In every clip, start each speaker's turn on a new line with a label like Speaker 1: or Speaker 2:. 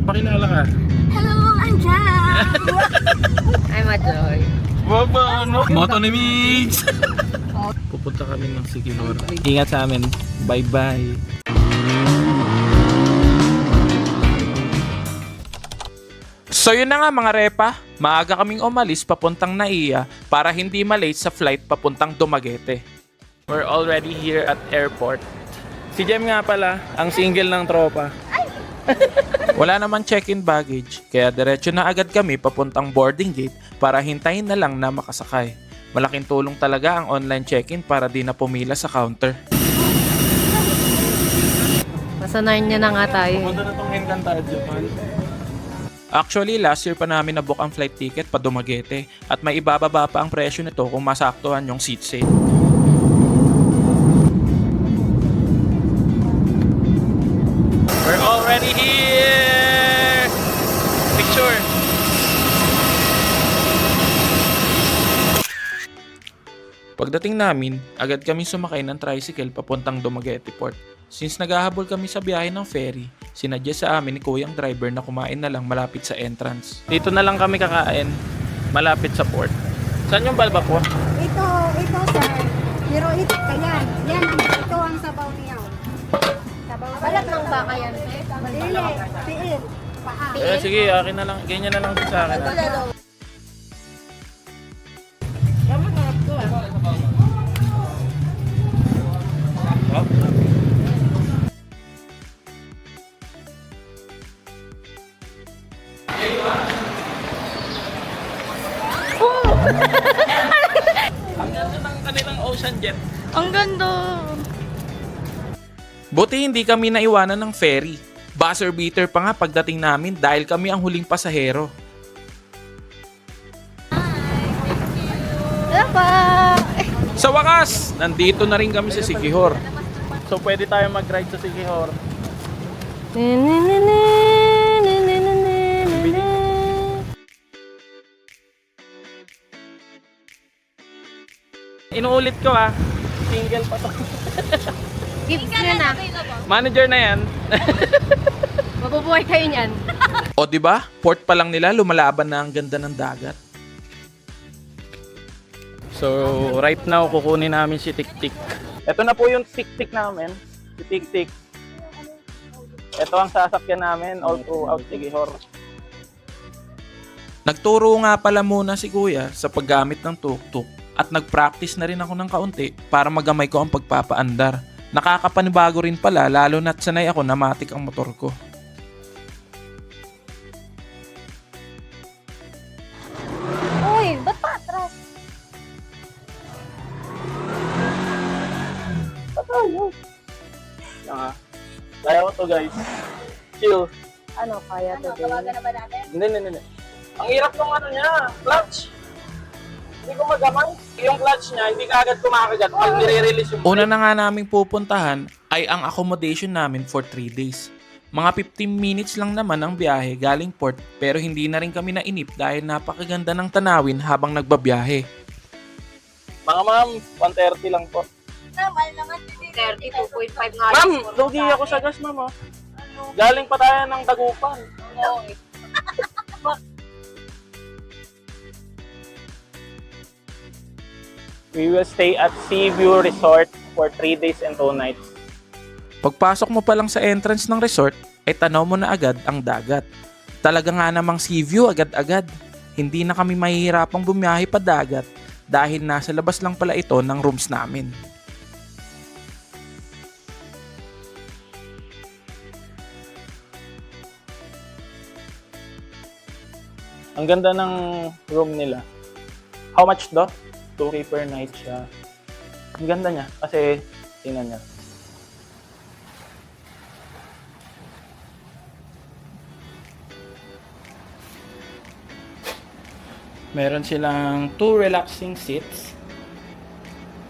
Speaker 1: Pakilala ka.
Speaker 2: Hello, I'm Jam!
Speaker 3: I'm a joy.
Speaker 1: Baba, ano? Moto ni Mix! Pupunta kami ng Siquijor. Ingat sa amin. Bye-bye. So yun na nga mga repa, maaga kaming umalis papuntang Naiya para hindi malate sa flight papuntang Dumaguete. We're already here at airport. Si Jem nga pala, ang single ng tropa. Wala naman check-in baggage, kaya diretso na agad kami papuntang boarding gate para hintayin na lang na makasakay. Malaking tulong talaga ang online check-in para di na pumila sa counter.
Speaker 3: Masanayin niya na nga tayo.
Speaker 1: Pumunta na tong Encantadia man. Actually, last year pa namin nabook ang flight ticket pa Dumaguete at may ibababa pa ang presyo nito kung masaktuhan yung seat sale. We're already here! Picture! Pagdating namin, agad kami sumakay ng tricycle papuntang Dumaguete Port. Since naghahabol kami sa biyahe ng ferry, sinadya sa amin ni kuyang driver na kumain na lang malapit sa entrance. Dito na lang kami kakain, malapit sa port. Saan yung balba po?
Speaker 2: Ito, sir. Pero ito, yan. Ito ang sabaw niya. Sabaw.
Speaker 3: Balat ng baka yan,
Speaker 2: Dili, tiil. Paa.
Speaker 1: Sige, akin na lang. Ganyan na lang din sa akin. Ang ganda ng kanilang ocean jet.
Speaker 3: Ang ganda!
Speaker 1: Buti hindi kami naiwanan ng ferry. Buzzer beater pa nga pagdating namin dahil kami ang huling pasahero. Sa wakas, nandito na rin kami sa Siquijor. So pwede tayo mag-ride sa Siquijor. Inuulit ko single pa to.
Speaker 3: Gives nyo na.
Speaker 1: Manager na yan.
Speaker 3: Mabubuhay kayo niyan.
Speaker 1: O di ba? Port pa lang nila lumalaban na ang ganda ng dagat. So right now kukunin namin si Tik-Tik. Ito na po yung Tik-Tik namin. Si Tik-Tik. Ito ang sasakyan namin all throughout Siquijor. Nagturo nga pala muna si Kuya sa paggamit ng tuk-tuk at nag-practice na rin ako ng kaunti para magamay ko ang pagpapaandar. Nakakapanibago rin pala lalo na't sanay ako na matik ang motor ko.
Speaker 2: Uy, ba't pa atras?
Speaker 1: Kaya ko to guys. Chill.
Speaker 3: Ano, kaya today?
Speaker 2: na ba natin?
Speaker 1: Hindi. Ang hirap ng ano niya, clutch. Hindi ko magamay. Yung clutch niya, hindi ka agad kumakagat pag nire-release yung... Una na nga naming pupuntahan ay ang accommodation namin for 3 days. Mga 15 minutes lang naman ang biyahe galing port pero hindi na rin kami nainip dahil napakaganda ng tanawin habang nagbabiyahe. Mga ma'am, 130 lang po.
Speaker 2: Naman naman.
Speaker 3: 32.5 nga.
Speaker 1: Ma'am, lugi ako sa gas ma'am. Galing pa tayo ng Dagupan. We will stay at Seaview Resort for 3 days and 2 nights. Pagpasok mo pa lang sa entrance ng resort, ay tanaw mo na agad ang dagat. Talaga nga namang Seaview agad-agad. Hindi na kami mahihirapang bumiyahe pa dagat dahil nasa labas lang pala ito ng rooms namin. Ang ganda ng room nila. How much do? 2K per night siya. Ang ganda niya kasi tingnan niya. Meron silang 2 relaxing seats.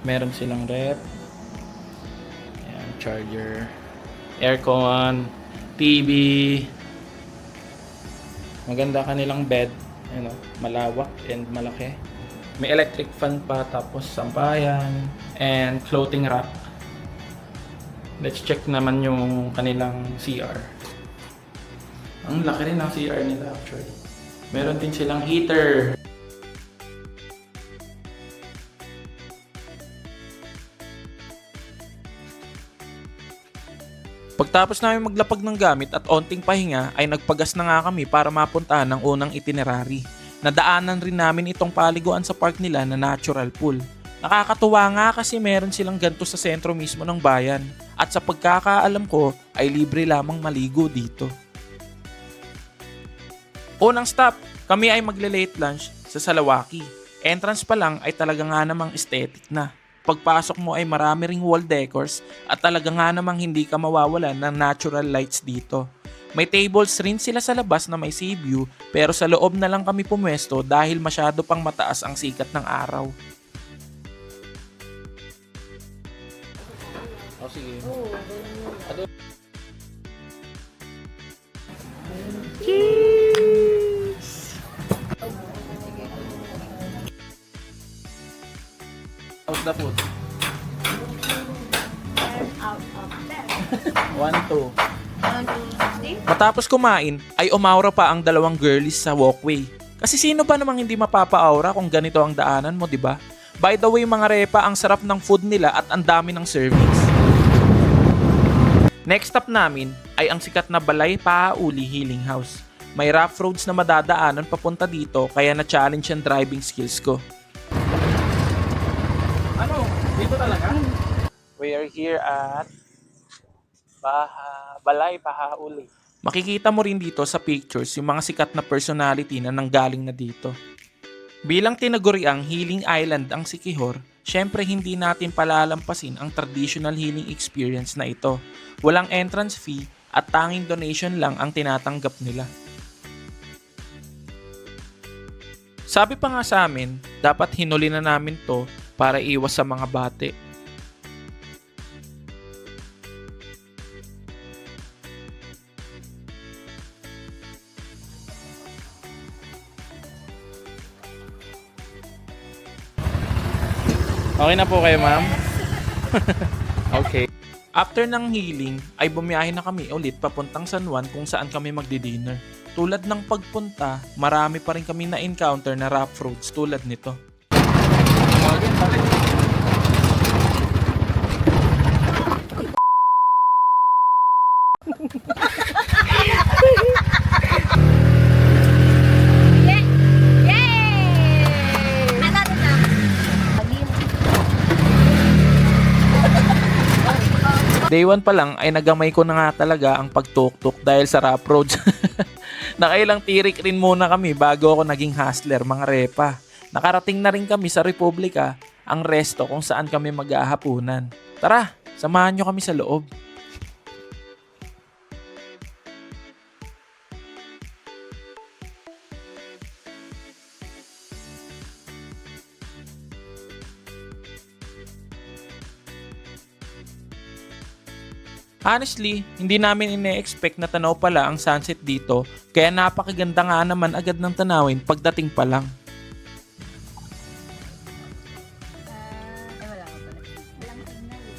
Speaker 1: Meron silang rep. Ayan, charger. Aircon. TV. Maganda kanilang bed. Ano, malawak and malaki. May electric fan pa, tapos sampayan, and floating rack. Let's check naman yung kanilang CR. Ang laki rin ng CR nila actually. Meron din silang heater. Pagtapos namin maglapag ng gamit at onting pahinga ay nagpagas na nga kami para mapuntahan ang unang itinerary. Nadaanan rin namin itong paliguan sa park nila na natural pool. Nakakatuwa nga kasi meron silang ganito sa sentro mismo ng bayan. At sa pagkakaalam ko ay libre lamang maligo dito. Unang stop, kami ay magle-late lunch sa Salawaki. Entrance pa lang ay talaga nga namang aesthetic na. Pagpasok mo ay marami ring wall decors at talaga nga namang hindi ka mawawalan ng natural lights dito. May tables rin sila sa labas na may sea view pero sa loob na lang kami pumwesto dahil masyado pang mataas ang sikat ng araw. Oh, sige. Cheers! How's the food? 1, 2. Matapos kumain, ay umaura pa ang dalawang girlies sa walkway. Kasi sino ba namang hindi mapapa-aura kung ganito ang daanan mo, di ba? By the way mga repa, ang sarap ng food nila at ang dami ng servings. Next stop namin ay ang sikat na Balay Pahauli Healing House. May rough roads na madadaanan papunta dito kaya na-challenge ang driving skills ko. Ano? Dito talaga? We are here at Balay Pahauli. Makikita mo rin dito sa pictures yung mga sikat na personality na nanggaling na dito. Bilang tinaguriang healing island ang Siquijor, syempre hindi natin palalampasin ang traditional healing experience na ito. Walang entrance fee at tanging donation lang ang tinatanggap nila. Sabi pa nga sa amin, dapat hinuli na namin to para iwas sa mga bate. Okay na po kayo, ma'am? Okay. After ng healing, ay bumiyahe na kami ulit papuntang San Juan kung saan kami magdi-dinner. Tulad ng pagpunta, marami pa rin kami na-encounter na rough roads tulad nito. Day 1 pa lang ay nagamay ko na nga talaga ang pagtuktok dahil sa rough roads. Nakailang tirik rin muna kami bago ako naging hustler mga repa. Nakarating na rin kami sa Republika, ang resto kung saan kami maghahapunan. Tara, samahan nyo kami sa loob. Honestly, hindi namin ine-expect na tanaw pala ang sunset dito, kaya napakaganda nga naman agad ng tanawin pagdating pa lang.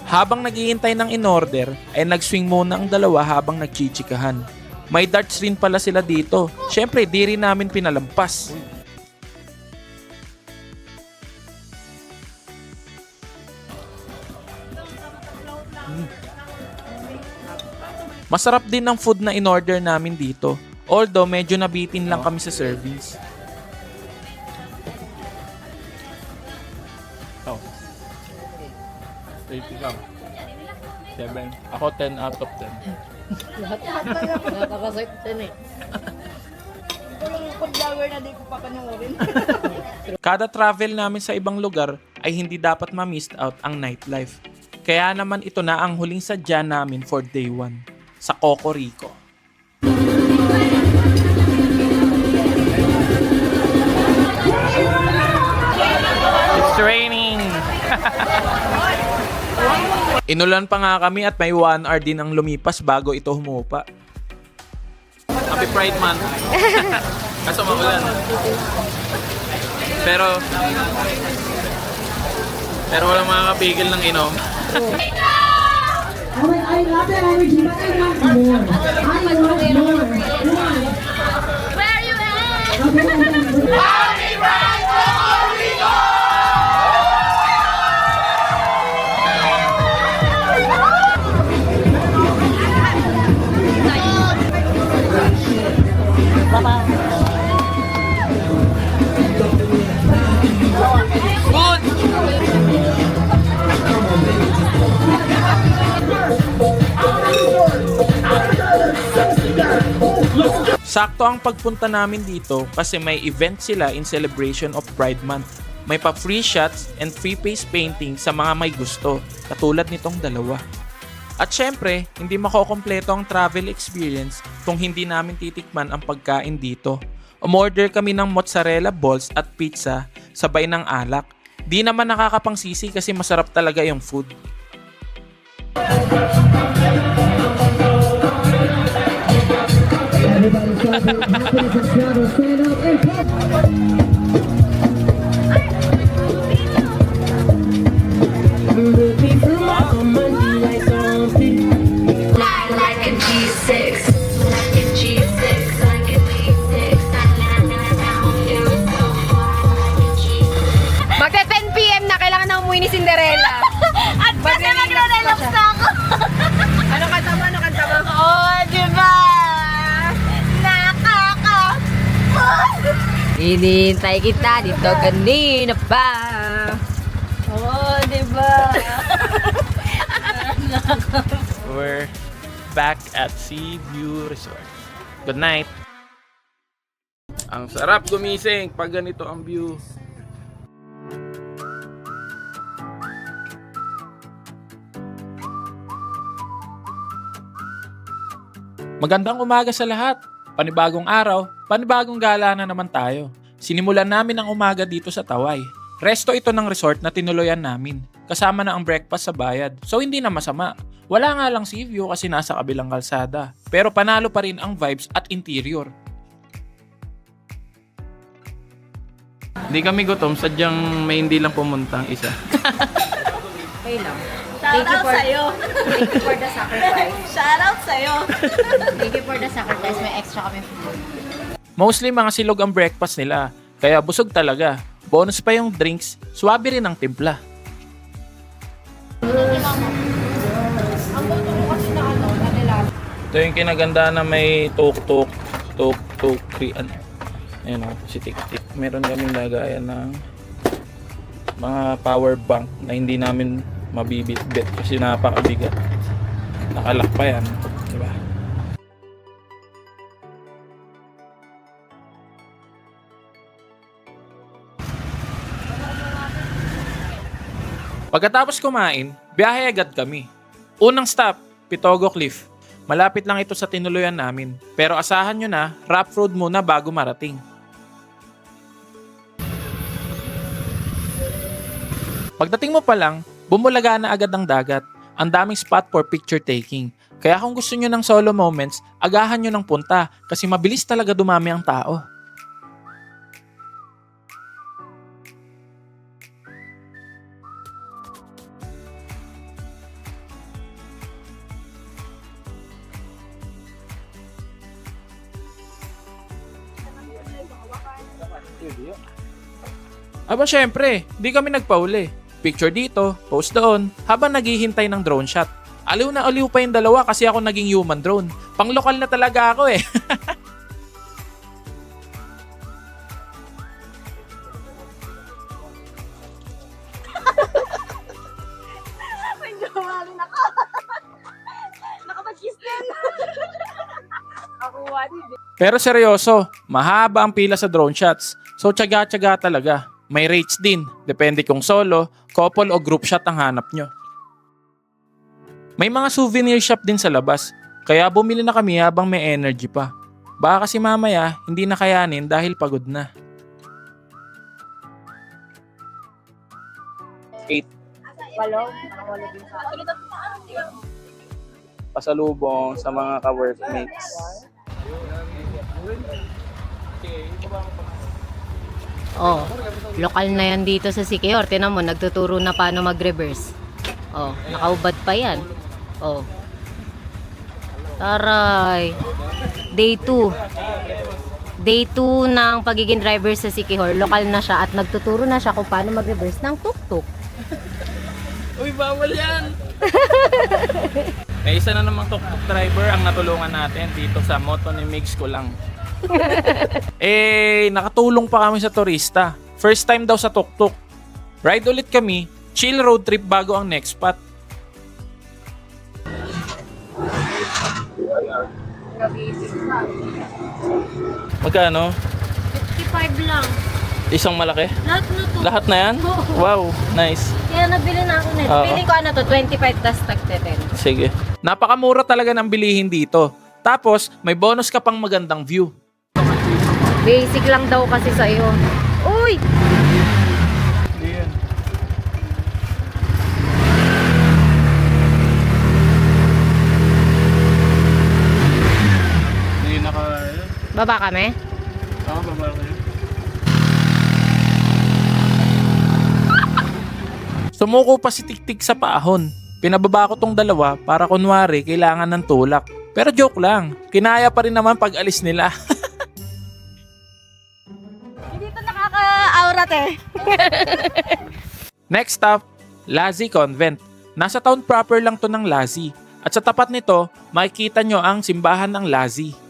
Speaker 1: Habang naghihintay ng in-order, ay nag-swing muna ang dalawa habang nagchichikahan. May darts rin pala sila dito. Syempre, di rin namin pinalampas. Masarap din ang food na in-order namin dito. Although medyo nabitin lang kami sa servings. Oh. 80 lang. 7. Ako 10 out of 10.
Speaker 3: Nakakasakit din eh.
Speaker 1: Kada travel namin sa ibang lugar ay hindi dapat ma-miss out ang nightlife. Kaya naman ito na ang huling sadya namin for day 1. Sa Cocorico. It's raining! Inulan pa nga kami at may 1 hour din ang lumipas bago ito humupa. Happy Pride Month! Kaso maulan. Pero walang makakapigil ng inom.
Speaker 4: I love the energy, but I want more. I want more.
Speaker 3: Where are you at?
Speaker 1: Sakto ang pagpunta namin dito kasi may event sila in celebration of Pride Month. May pa free shots and free face painting sa mga may gusto, katulad nitong dalawa. At syempre, hindi makokompleto ang travel experience kung hindi namin titikman ang pagkain dito. Umorder kami ng mozzarella balls at pizza, sabay ng alak. Di naman nakakapangsisi kasi masarap talaga yung food.
Speaker 4: Everybody celebrate happiness and travel. Stand up and clap. Looking for my money like something.
Speaker 5: Like a G6, like a G6, like a G6.
Speaker 3: Magte 10 PM na, kailangan na umuwi ni Cinderella. At kasi magre-relax na ako. Ano kanta mo? Oo, diba? Hinihintay kita dito kanina pa. Oo, diba?
Speaker 1: We're back at Sea View Resort. Good night! Ang sarap gumising pag ganito ang view. Magandang umaga sa lahat. Panibagong araw, panibagong gala na naman tayo. Sinimulan namin ang umaga dito sa Taway. Resto ito ng resort na tinuloyan namin. Kasama na ang breakfast sa bayad. So hindi na masama. Wala nga lang sea view kasi nasa kabilang kalsada. Pero panalo pa rin ang vibes at interior. Hindi kami gutom, sadyang may hindi lang pumuntang isa.
Speaker 3: Okay lang. Thank you for the sacrifice.
Speaker 6: Shoutout sa'yo.
Speaker 3: Thank you for the sacrifice. May extra kami food.
Speaker 1: Mostly mga silog ang breakfast nila, kaya busog talaga. Bonus pa yung drinks, swabe rin ang timpla. Ito yung kinaganda na may tuk-tuk, krian. Ayan o, si Tik-Tik. Meron kaming lagayan ng mga power bank na hindi namin mabibit-bit kasi napakabigat. Nakalak pa yan. Diba? Pagkatapos kumain, biyahe agad kami. Unang stop, Pitogo Cliff. Malapit lang ito sa tinuluyan namin. Pero asahan nyo na, rough road muna bago marating. Pagdating mo pa lang, bumulaga na agad ang dagat. Ang daming spot for picture taking. Kaya kung gusto nyo ng solo moments, agahan nyo ng punta kasi mabilis talaga dumami ang tao. Aba syempre, di kami nagpauli. Picture dito, post doon, habang naghihintay ng drone shot. Aliw na aliw pa yung dalawa kasi ako naging human drone. Panglokal na talaga ako eh.
Speaker 6: Medyo maling ako. Nakapag-kiss din. Ako wadi.
Speaker 1: Pero seryoso, mahaba ang pila sa drone shots. So tiyaga-tiyaga talaga. May rates din, depende kung solo, couple o group shot ang hanap nyo. May mga souvenir shop din sa labas, kaya bumili na kami habang may energy pa. Baka kasi mamaya, hindi na kayanin dahil pagod na. 8. Pasalubong sa mga ka-workmates.
Speaker 3: Oh, lokal na yan dito sa Siquijor. Tinan mo, nagtuturo na paano mag-reverse. Oh, nakaubad pa yan. Oh. Taray. Day 2. Day 2 ng pagiging driver sa Siquijor. Lokal na siya at nagtuturo na siya kung paano mag-reverse ng tuk-tuk.
Speaker 1: Uy, bawal yan! May isa na namang tuk-tuk driver ang natulungan natin dito sa Moto ni Mix ko lang. Nakatulong pa kami sa turista. First time daw sa tuk-tuk. Ride ulit kami, chill road trip bago ang next spot. Magkano?
Speaker 3: 55 lang.
Speaker 1: Isang malaki?
Speaker 3: Lahat na to.
Speaker 1: Lahat na yan? Wow, nice.
Speaker 3: Kaya nabili na ako nito.
Speaker 1: Oo.
Speaker 3: Pili ko ano to, 25 tas tagte 10.
Speaker 1: Sige. Napakamura talaga ng bilihin dito. Tapos, may bonus ka pang magandang view.
Speaker 3: Basic lang daw kasi sa'yo. Uy!
Speaker 1: Hindi naka...
Speaker 3: Baba kami?
Speaker 1: Oo, baba ko yun. Sumuko pa si Tiktik sa paahon. Pinababa ko tong dalawa para kunwari kailangan ng tulak. Pero joke lang, kinaya pa rin naman pag alis nila.
Speaker 6: Hindi to nakaka-aurat eh.
Speaker 1: Next stop, Lazi Convent. Nasa town proper lang to ng Lazi. At sa tapat nito, makikita nyo ang simbahan ng Lazi.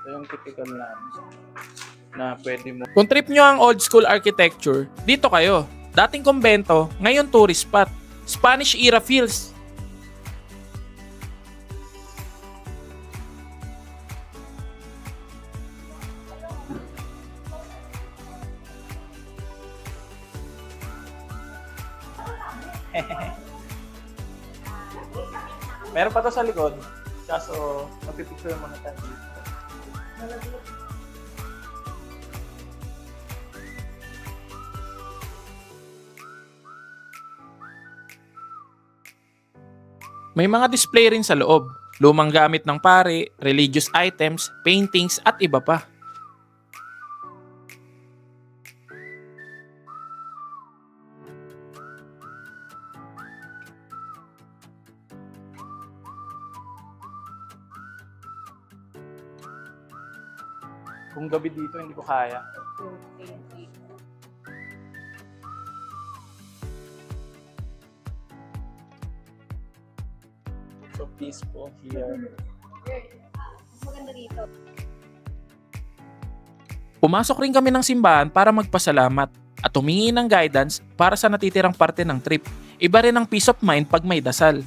Speaker 1: Ito yung typical na pwede mo. Kung trip nyo ang old school architecture, dito kayo. Dating kumbento, ngayon tourist spot. Spanish era feels. Meron pa to sa likod. Kaso, mapipicture muna tayo dito. May mga display rin sa loob. Lumang gamit ng pare, religious items, paintings at iba pa. Kung gabi dito, hindi ko kaya. So peaceful here.
Speaker 3: Maganda dito.
Speaker 1: Pumasok rin kami ng simbahan para magpasalamat at humingi ng guidance para sa natitirang parte ng trip. Iba rin ang peace of mind pag may dasal.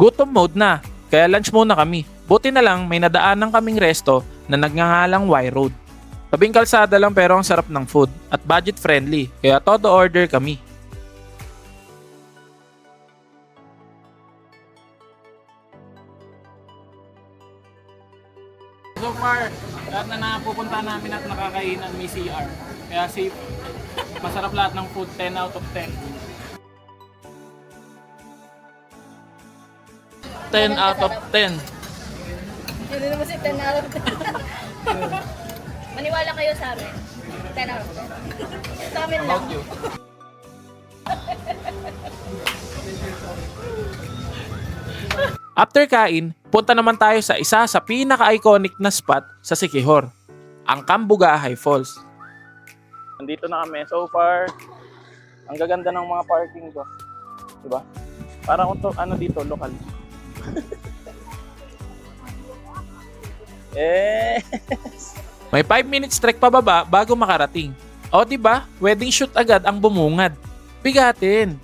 Speaker 1: Gutom mode na, kaya lunch muna kami. Buti na lang may nadaanan kaming resto na nagngangalang Y Road. Tabing kalsada lang pero ang sarap ng food at budget friendly, kaya todo order kami. So far, lahat na napupunta namin at nakakainan may CR. Kaya safe, masarap lahat ng food, 10 out of 10. 10 out of 10.
Speaker 6: Hindi naman si 10 out of 10. Maniwala kayo sa amin. 10 out of 10. Sa amin lang.
Speaker 1: About you. After kain, punta naman tayo sa isa sa pinaka-iconic na spot sa Siquijor, ang Cambugahay Falls. Nandito na kami. So far, ang gaganda ng mga parking ko. Diba? Parang ano dito, lokal. May 5 minutes trek pababa bago makarating. O diba, wedding shoot agad ang bumungad. Bigatin.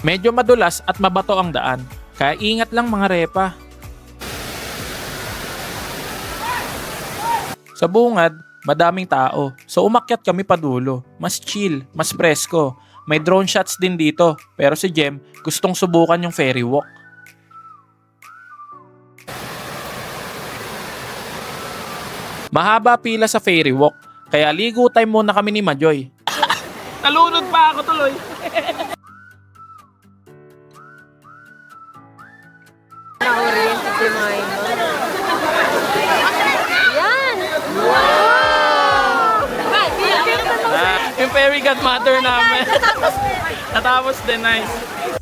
Speaker 1: Medyo madulas at mabato ang daan, kaya ingat lang mga repa. Sa bungad, madaming tao. So umakyat kami pa dulo. Mas chill, mas presko. May drone shots din dito. Pero si Jem gustong subukan yung ferry walk. Mahaba pila sa ferry walk. Kaya ligo time muna kami ni Majoy. Nalunod pa ako tuloy.
Speaker 3: Na-oriented si Maima. Yan! Wow!
Speaker 1: Yung fairy godmother namin. Natapos din, nice.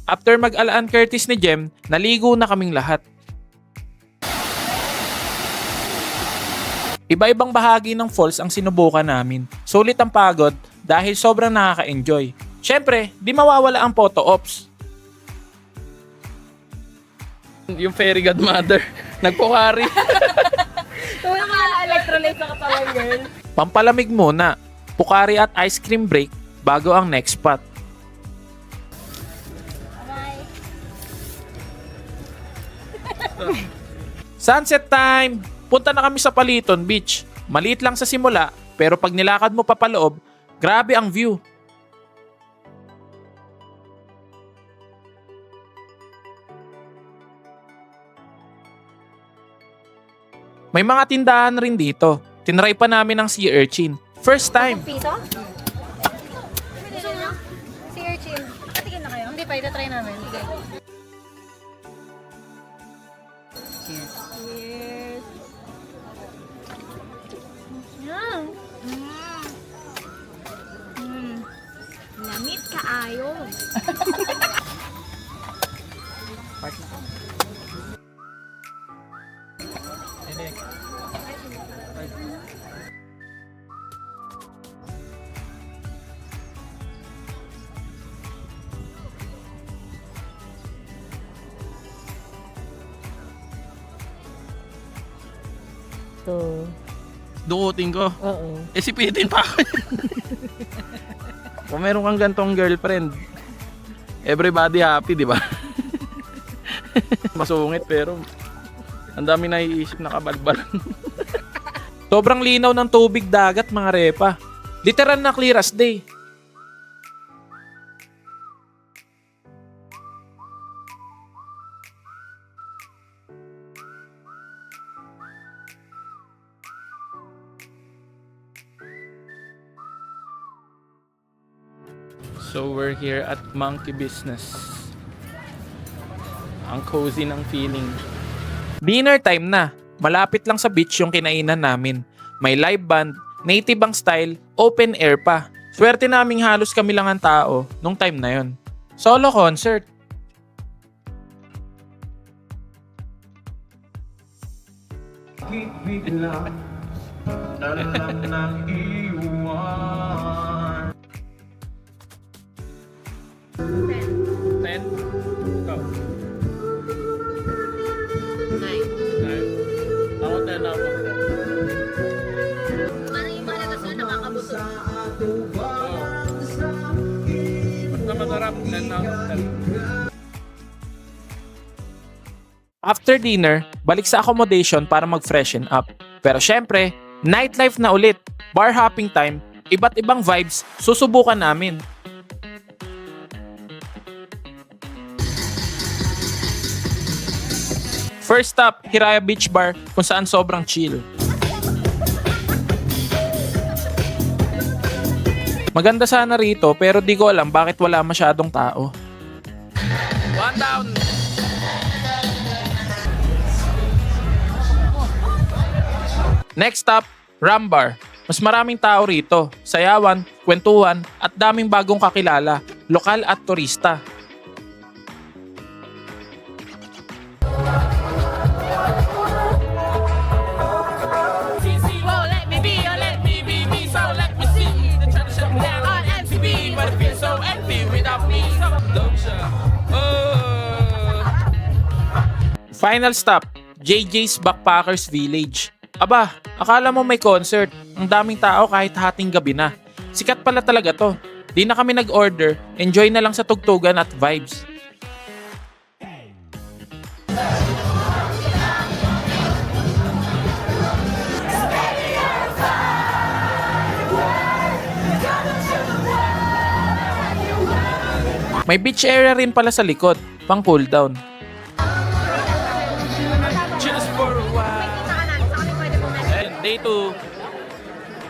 Speaker 1: After mag-alaan Curtis ni Jem, naligo na kaming lahat. Iba-ibang bahagi ng falls ang sinubukan namin. Sulit ang pagod dahil sobrang nakaka-enjoy. Siyempre, di mawawala ang photo ops. Yung fairy godmother, nagpukari.
Speaker 3: Wala ka electrolyte sa katawan, girl.
Speaker 1: Pampalamig muna, pukari at ice cream break bago ang next spot. Sunset time! Punta na kami sa Paliton Beach. Maliit lang sa simula, pero pag nilakad mo pa paloob, grabe ang view. May mga tindahan rin dito. Tinry pa namin ang sea urchin. First time.
Speaker 3: Piso? Gusto niyo? Si Urchin. Patikin na kayo? Hindi pa, itatry namin. Sige. Cheers. Yan.
Speaker 6: Lamit kaayo.
Speaker 3: Ito.
Speaker 1: Dukutin ko.
Speaker 3: Oo.
Speaker 1: Sipitin pa ako. Kung meron kang gantong girlfriend, everybody happy, di ba? Masungit pero ang dami naiisip na kabalbalan. Sobrang linaw ng tubig dagat, mga repa. Literal na clear as day. So we're here at Monkey Business. Ang cozy ng feeling. Dinner time na. Malapit lang sa beach yung kinainan namin. May live band, native ang style, open air pa. Swerte naming halos kami lang ang tao nung time na yon. Solo concert. Ten. Go.
Speaker 3: Nine.
Speaker 1: Ako 10 out of 10.
Speaker 6: Parang yung mga lagas na nakakabuto.
Speaker 1: Basta masarap, 10 out of 10. After dinner, balik sa accommodation para mag-freshen up. Pero syempre, nightlife na ulit. Bar hopping time, iba't ibang vibes, susubukan namin. First stop, Hiraya Beach Bar kung saan sobrang chill. Maganda sana rito pero di ko alam bakit wala masyadong tao. One down! Next stop, Ram Bar. Mas maraming tao rito, sayawan, kwentuhan at daming bagong kakilala, lokal at turista. Final stop, JJ's Backpackers Village. Aba, akala mo may concert. Ang daming tao kahit hating gabi na. Sikat pala talaga to. Di na kami nag-order, enjoy na lang sa tugtugan at vibes. May beach area rin pala sa likod, pang cool down. Just for a while. And day 2,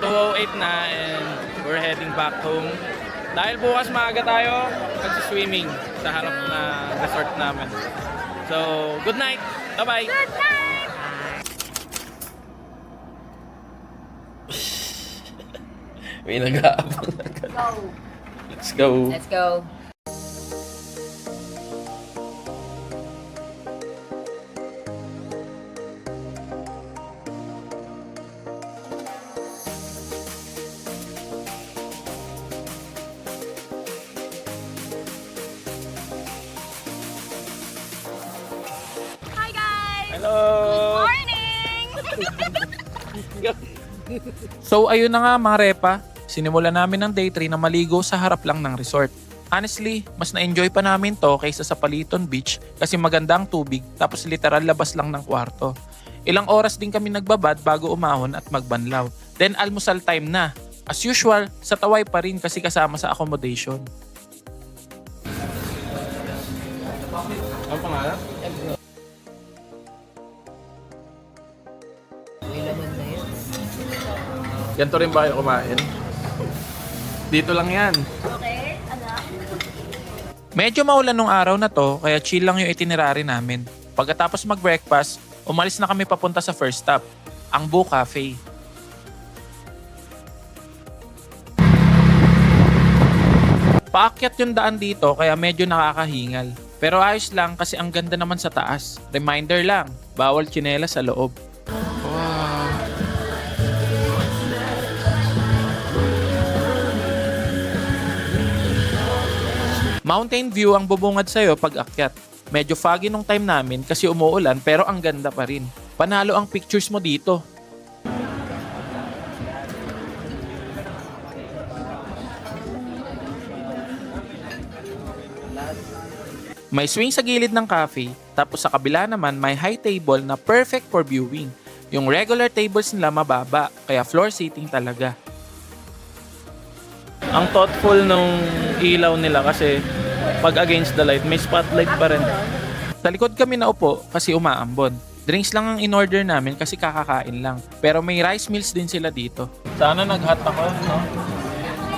Speaker 1: 2:08 na and we're heading back home. Dahil bukas maaga tayo, magsi-swimming sa harap na resort namin. So, good night! Bye-bye!
Speaker 3: Good night!
Speaker 1: May nag-aabang na ka.
Speaker 3: Go.
Speaker 1: Let's go!
Speaker 3: Let's go. Hi guys!
Speaker 1: Hello!
Speaker 3: Morning!
Speaker 1: So ayun na nga mga repa, sinimulan namin ng day 3 na maligo sa harap lang ng resort. Honestly, mas na-enjoy pa namin to kaysa sa Paliton Beach kasi maganda ang tubig tapos literal labas lang ng kwarto. Ilang oras din kami nagbabad bago umahon at magbanlaw. Then almusal time na. As usual, sa Taway pa rin kasi kasama sa accommodation. Ano pangalan? Ganito rin ba kayo kumain? Dito lang yan.
Speaker 6: Okay, anak.
Speaker 1: Medyo maulan nung araw na to, kaya chill lang yung itinerary namin. Pagkatapos mag-breakfast, umalis na kami papunta sa first stop, ang Boo Cafe. Paakyat yung daan dito kaya medyo nakakahingal. Pero ayos lang kasi ang ganda naman sa taas. Reminder lang, bawal tsinelas sa loob. Mountain view ang bubungad sa'yo pag akyat. Medyo foggy nung time namin kasi umuulan pero ang ganda pa rin. Panalo ang pictures mo dito. May swing sa gilid ng cafe, tapos sa kabila naman may high table na perfect for viewing. Yung regular tables nila mababa, kaya floor seating talaga. Ang thoughtful nung ilaw nila kasi pag against the light, may spotlight pa rin. Sa likod kami naupo kasi umaambon. Drinks lang ang in-order namin kasi kakakain lang. Pero may rice meals din sila dito. Sana nag-hot ako, no?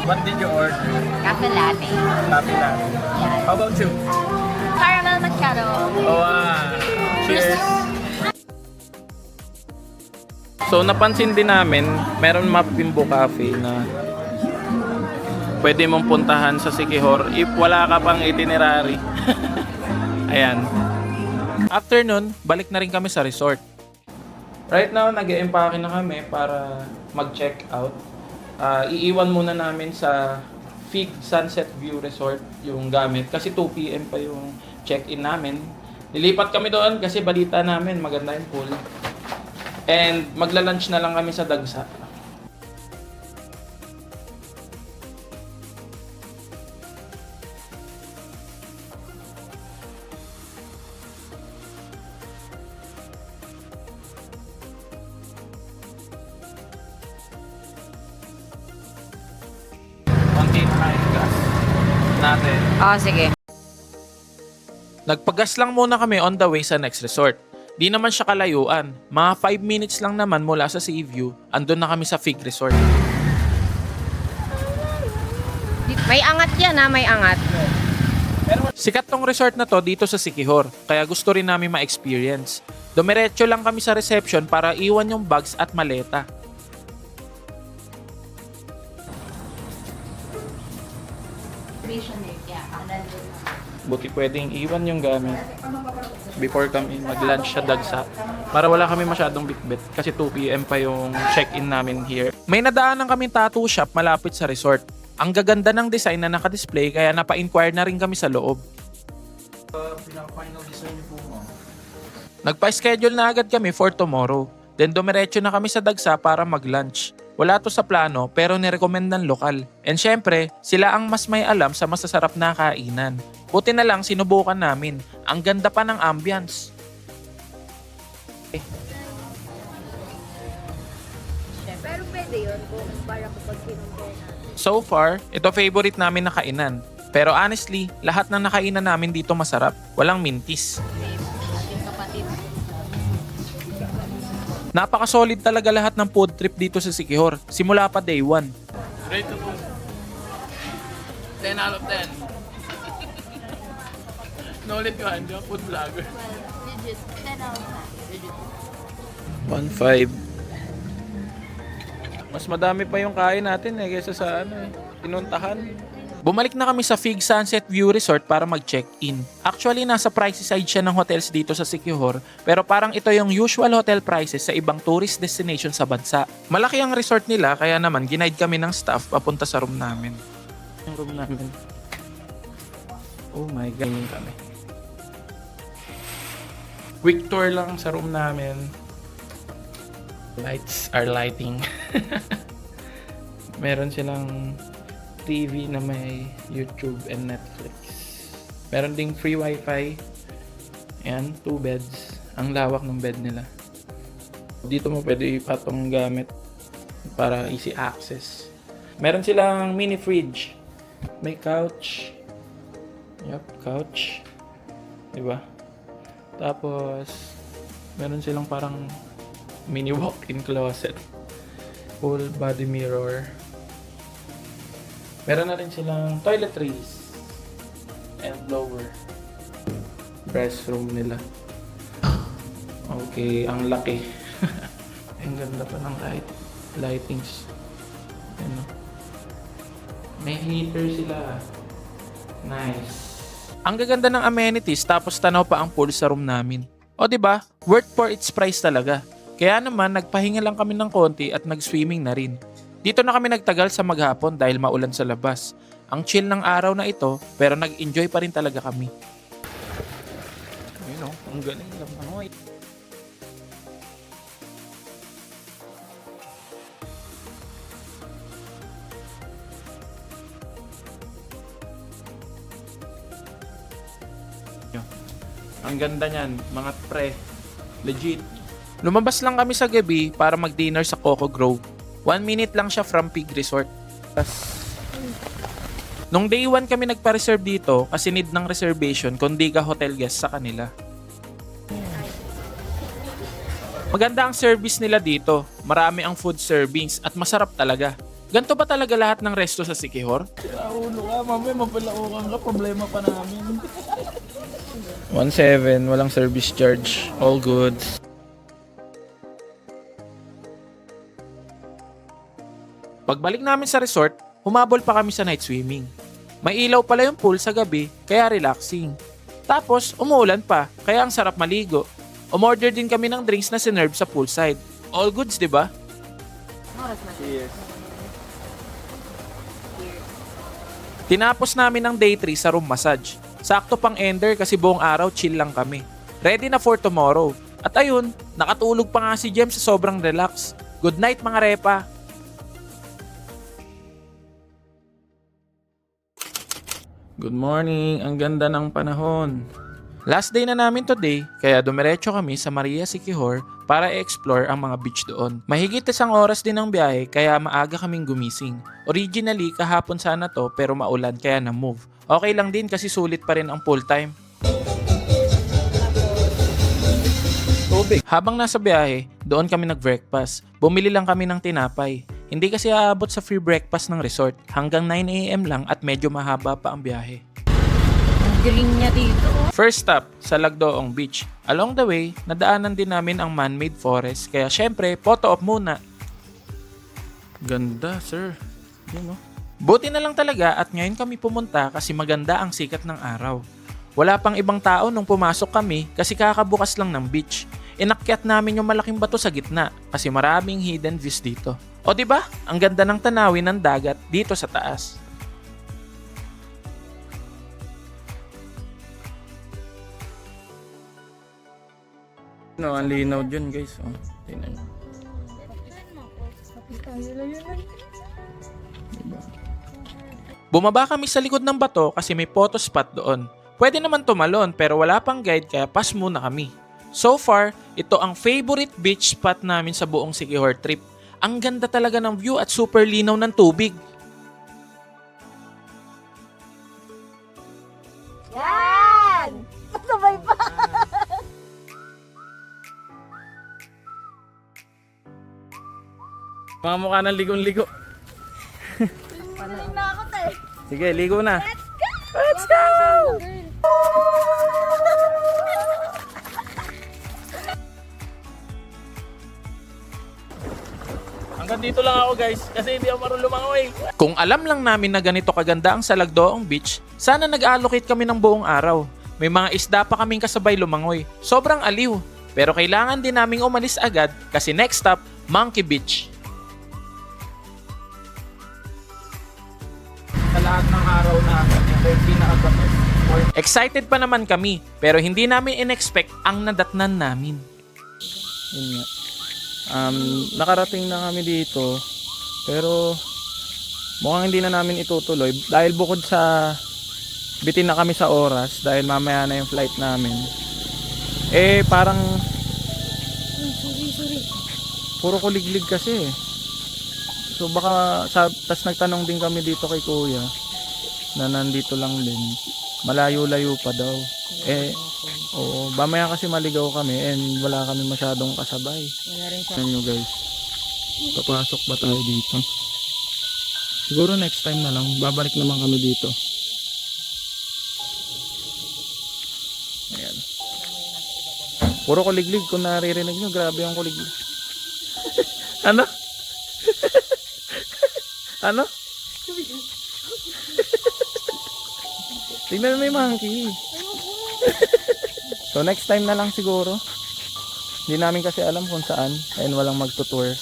Speaker 1: What did you order?
Speaker 3: Cafe latte.
Speaker 1: Coffee latte. How about you?
Speaker 6: Caramel macchiato.
Speaker 1: Oh, cheers! So napansin din namin, meron map Bimbo Cafe na pwede mong puntahan sa Siquijor if wala ka pang itinerary. Ayan. After nun, balik na rin kami sa resort. Right now, nag-e-empake na kami para mag-check out. Iiwan muna namin sa Fig Sunset View Resort yung gamit kasi 2 PM pa yung check-in namin. Lilipat kami doon kasi balita namin maganda yung pool. And magla-lunch na lang kami sa Dagsa. Konti na kayo gas natin.
Speaker 3: Oh, sige.
Speaker 1: Nagpagas lang muna kami on the way sa next resort. Di naman siya kalayuan. Mga 5 minutes lang naman mula sa Sea View, andun na kami sa Fig Resort.
Speaker 3: May angat yan ha, may angat.
Speaker 1: Sikat tong resort na to dito sa Siquijor, kaya gusto rin namin ma-experience. Dumiretso lang kami sa reception para iwan yung bags at maleta. Buti pwedeng iwan yung gamit before kami mag-lunch sa Dagsa para wala kami masyadong bitbit kasi 2 PM pa yung check-in namin here. May nadaanan kaming tattoo shop malapit sa resort. Ang gaganda ng design na naka-display kaya napa-inquire na rin kami sa loob. Nagpa-schedule na agad kami for tomorrow. Then dumiretso na kami sa Dagsa para mag-lunch. Wala to sa plano pero nirekomendan lokal. And syempre, sila ang mas may alam sa masasarap na kainan. Buti na lang sinubukan namin. Ang ganda pa ng ambience.
Speaker 6: Pero pwede yun kung para kapag kinumpare natin.
Speaker 1: So far, ito favorite namin na kainan. Pero honestly, lahat ng nakainan namin dito masarap. Walang mintis.
Speaker 6: Ating kapatid.
Speaker 1: Napaka-solid talaga lahat ng food trip dito sa Siquijor. Simula pa day 1. Rate to 10 out of 10. Nulit ko, hindi ako food vlogger.
Speaker 6: Legit. 10 out of
Speaker 1: 1.5. Mas madami pa yung kain natin kaysa sa pinuntahan. Bumalik na kami sa Fig Sunset View Resort para mag-check-in. Actually, nasa pricey side siya ng hotels dito sa Siquijor, pero parang ito yung usual hotel prices sa ibang tourist destination sa bansa. Malaki ang resort nila, kaya naman ginaid kami ng staff papunta sa room namin. Yung room namin. Oh my God, ganyan kami. Quick tour lang sa room namin. Lights are lighting. Meron silang TV na may YouTube and Netflix. Meron ding free wifi. Ayan, 2 beds. Ang lawak ng bed nila. Dito mo pwede ipatong gamit para easy access. Meron silang mini fridge. May couch. Yup, couch. Diba? Tapos, meron silang parang mini walk-in closet. Full body mirror. Meron na rin silang toiletries and blower. Restroom nila. Okay, ang laki. Ang ganda pa ng lightings. Ano? May heater sila. Nice. Ang gaganda ng amenities tapos tanaw pa ang pool sa room namin. O di ba? Worth for its price talaga. Kaya naman nagpahinga lang kami ng konti at nag-swimming na rin. Dito na kami nagtagal sa maghapon dahil maulan sa labas. Ang chill ng araw na ito, pero nag-enjoy pa rin talaga kami. Ayun o, ang galing lang ako. Ang ganda niyan, mga pre. Legit. Lumabas lang kami sa gabi para mag-dinner sa Coco Grove. 1 minute lang siya from Pig Resort. Nung day 1 kami nagpa-reserve dito kasi need ng reservation kung di ka hotel guest sa kanila. Maganda ang service nila dito. Marami ang food servings at masarap talaga. Ganto ba talaga lahat ng resto sa Siquijor? Ulo ka, mamaya mapalaukan ka, problema pa namin. 1.7, walang service charge. All good. Pagbalik namin sa resort, humabol pa kami sa night swimming. May ilaw pala yung pool sa gabi, kaya relaxing. Tapos, umuulan pa, kaya ang sarap maligo. Umorder din kami ng drinks na sinerve sa poolside. All goods, di ba? Cheers. Tinapos namin ang day 3 sa room massage. Sakto pang ender kasi buong araw chill lang kami. Ready na for tomorrow. At ayun, nakatulog pa nga si Jem sa sobrang relax. Good night mga repa! Good morning, ang ganda ng panahon. Last day na namin today, kaya dumiretso kami sa Maria Siquijor para i-explore ang mga beach doon. Mahigit 1 oras din ang biyahe kaya maaga kaming gumising. Originally, kahapon sana to pero maulan kaya na-move. Okay lang din kasi sulit pa rin ang full time. Habang nasa biyahe, doon kami nag-breakfast. Bumili lang kami ng tinapay. Hindi kasi aabot sa free breakfast ng resort. Hanggang 9 AM lang at medyo mahaba pa ang biyahe.
Speaker 3: Green niya dito.
Speaker 1: First stop, sa Lagdoong Beach. Along the way, nadaanan din namin ang man-made forest. Kaya syempre, photo op muna. Ganda, sir. Yun, no? Buti na lang talaga at ngayon kami pumunta kasi maganda ang sikat ng araw. Wala pang ibang tao nung pumasok kami kasi kakabukas lang ng beach. Inakyat namin yung malaking bato sa gitna kasi maraming hidden views dito. O diba? Ang ganda ng tanawin ng dagat dito sa taas. No, ang linaw dyan guys. Oh, tingnan nyo. Diba? Bumaba kami sa likod ng bato kasi may photo spot doon. Pwede naman tumalon pero wala pang guide kaya pass muna kami. So far, ito ang favorite beach spot namin sa buong Siquijor trip. Ang ganda talaga ng view at super linaw ng tubig. Mga mukha ng ligong-ligo.
Speaker 6: na ako, te.
Speaker 1: Sige, ligo na. Let's go! Hanggang dito lang ako guys, kasi hindi ako marunong lumangoy. Kung alam lang namin na ganito kaganda ang Salagdoong Beach, sana nag-allocate kami ng buong araw. May mga isda pa kaming kasabay lumangoy. Sobrang aliw. Pero kailangan din naming umalis agad kasi next stop, Monkey Beach. Sa lahat ng araw na excited pa naman kami, pero hindi namin in-expect ang nadatnan namin. Yun nga. Nakarating na kami dito, pero mukhang hindi na namin itutuloy dahil bukod sa bitin na kami sa oras dahil mamaya na yung flight namin. Parang puro kuliglig kasi. So baka tas nagtanong din kami dito kay kuya na nandito lang din. Malayo-layo pa daw. Oo, mamaya kasi maligaw kami and wala kami masyadong kasabay. Tignan nyo guys. Papasok ba tayo dito? Siguro next time na lang. Babalik naman kami dito. Ayan. Puro kuliglig. Kung naririnig nyo, grabe yung kuliglig. Ano? Ano? Tingnan mo yung monkey. So next time na lang siguro. Hindi namin kasi alam kung saan. Ayun, walang magtutour.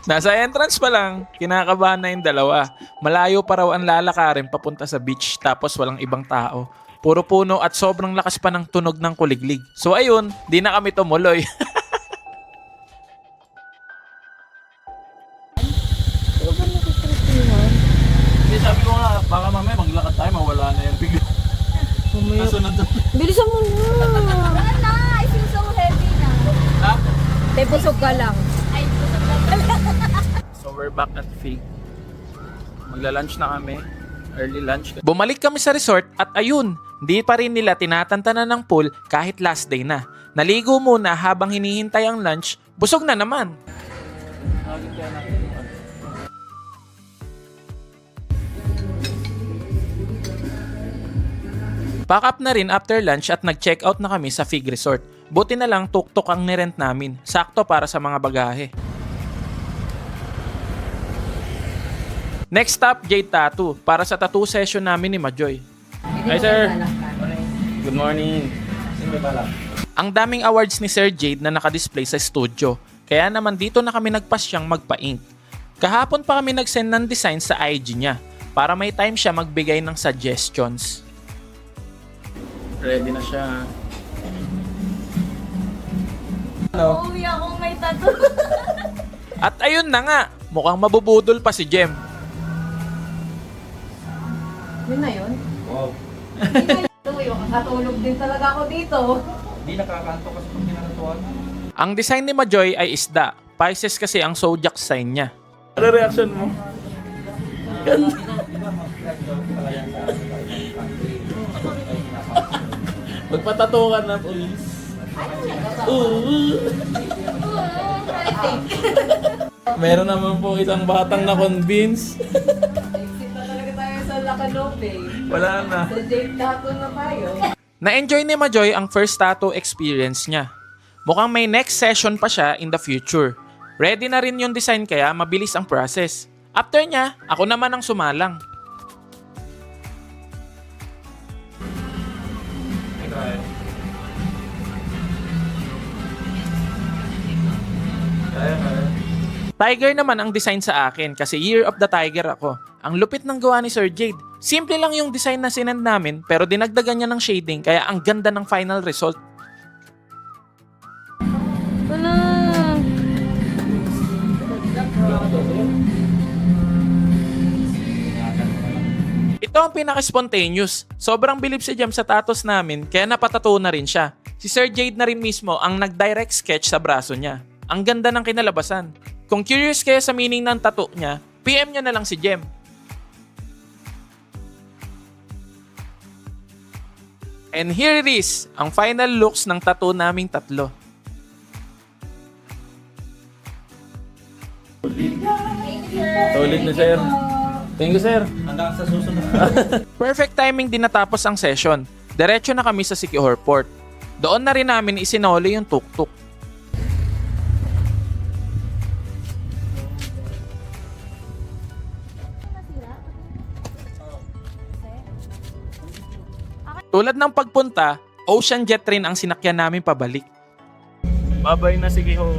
Speaker 1: Nasa entrance pa lang, kinakabahan na yung dalawa. Malayo pa raw ang lalakarin papunta sa beach tapos walang ibang tao. Puro puno at sobrang lakas pa ng tunog ng kuliglig. So ayun, di na kami tumuloy. Sabi ko nga, baka mamaya maglakad tayo, mawala na yan bigla. Kasunod na.
Speaker 3: Bilisan mo na.
Speaker 6: Wala na, I feel so heavy na.
Speaker 1: Ha?
Speaker 3: Te, busog ka lang.
Speaker 6: Ay, busog na pala.
Speaker 1: So we're back at Fig. Magla-lunch na kami. Early lunch. Bumalik kami sa resort at ayun, hindi pa rin nila tinatantanan ng pool kahit last day na. Naligo muna habang hinihintay ang lunch, busog na naman. Pack up na rin after lunch at nag-check out na kami sa Fig Resort. Buti na lang tuk-tuk ang nirent namin. Sakto para sa mga bagahe. Next stop, Jade Tattoo. Para sa tattoo session namin ni Majoy. Hi sir! Good morning! Ang daming awards ni Sir Jade na nakadisplay sa studio. Kaya naman dito na kami nagpasyang magpa-ink. Kahapon pa kami nag-send ng design sa IG niya para may time siya magbigay ng suggestions. Ready na siya. Hello.
Speaker 6: Uwi akong may tattoo.
Speaker 1: At ayun na nga, mukhang mabubudol pa si Jem.
Speaker 3: Yun na yun?
Speaker 1: Wow.
Speaker 3: Kakatulog din talaga ako dito.
Speaker 1: Hindi nakakanto kasi pag kinakatuan. Ang design ni Majoy ay isda. Pisces kasi ang zodiac sign niya. Ano reaction mo? Magpatato ka na, please. Meron naman po isang batang na convince.
Speaker 3: Exit na talaga tayo sa Lacanope.
Speaker 1: Wala na.
Speaker 3: Sa Jade Tattoo na tayo.
Speaker 1: Na-enjoy ni Majoy ang first tattoo experience niya. Mukhang may next session pa siya in the future. Ready na rin yung design kaya mabilis ang process. After niya, ako naman ang sumalang. Tiger naman ang design sa akin kasi Year of the Tiger ako. Ang lupit ng gawa ni Sir Jade. Simple lang yung design na sinend namin pero dinagdagan niya ng shading kaya ang ganda ng final result.
Speaker 3: Wala.
Speaker 1: Ito ang pinaka-spontaneous. Sobrang bilib si Jem sa tattoos namin kaya napatato na rin siya. Si Sir Jade na rin mismo ang nag-direct sketch sa braso niya. Ang ganda ng kinalabasan. Kung curious kayo sa meaning ng tattoo niya, PM niya na lang si Jem. And here it is, ang final looks ng tattoo naming tatlo. Solid na, sir. Thank you, sir. Hanggang sa susunod. Perfect timing din natapos ang session. Diretso na kami sa Siquijor Port. Doon na rin namin isinoli yung tuk-tuk. Tulad ng pagpunta, Ocean Jet rin ang sinakyan namin pabalik. Babay na, Siquijor.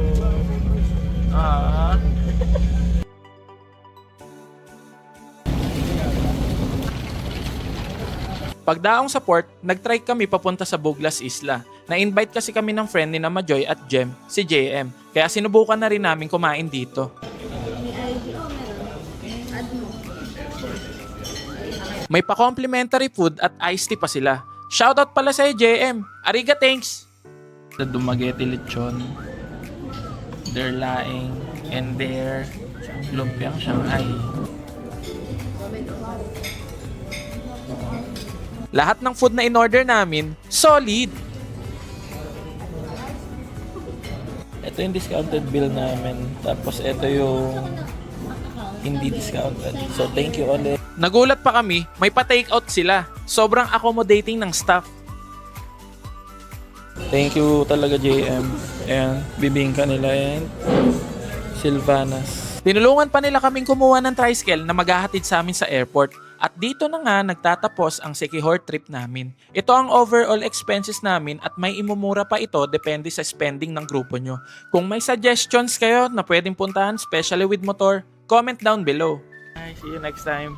Speaker 1: Pagdaong sa port, nag-try kami papunta sa Buglas Isla. Na-invite kasi kami ng friend ni na Majoy at Jem, si JM. Kaya sinubukan na rin namin kumain dito. May pa-complimentary food at iced tea pa sila. Shoutout pala sa'yo, JM. Ariga, thanks! The Dumaguete lechon. They're lying. And they're lumpiang Shanghai. Lahat ng food na in-order namin, solid! Ito yung discounted bill namin. Tapos ito yung hindi discounted. So thank you ulit. Nagulat pa kami, may pa-take out sila. Sobrang accommodating ng staff. Thank you talaga, JM. Ayan, bibingka nila and Silvanas. Tinulungan pa nila kaming kumuha ng tricycle na maghahatid sa amin sa airport. At dito na nga nagtatapos ang Siquijor trip namin. Ito ang overall expenses namin at may imumura pa ito depende sa spending ng grupo nyo. Kung may suggestions kayo na pwedeng puntahan, especially with motor, comment down below. Bye, see you next time.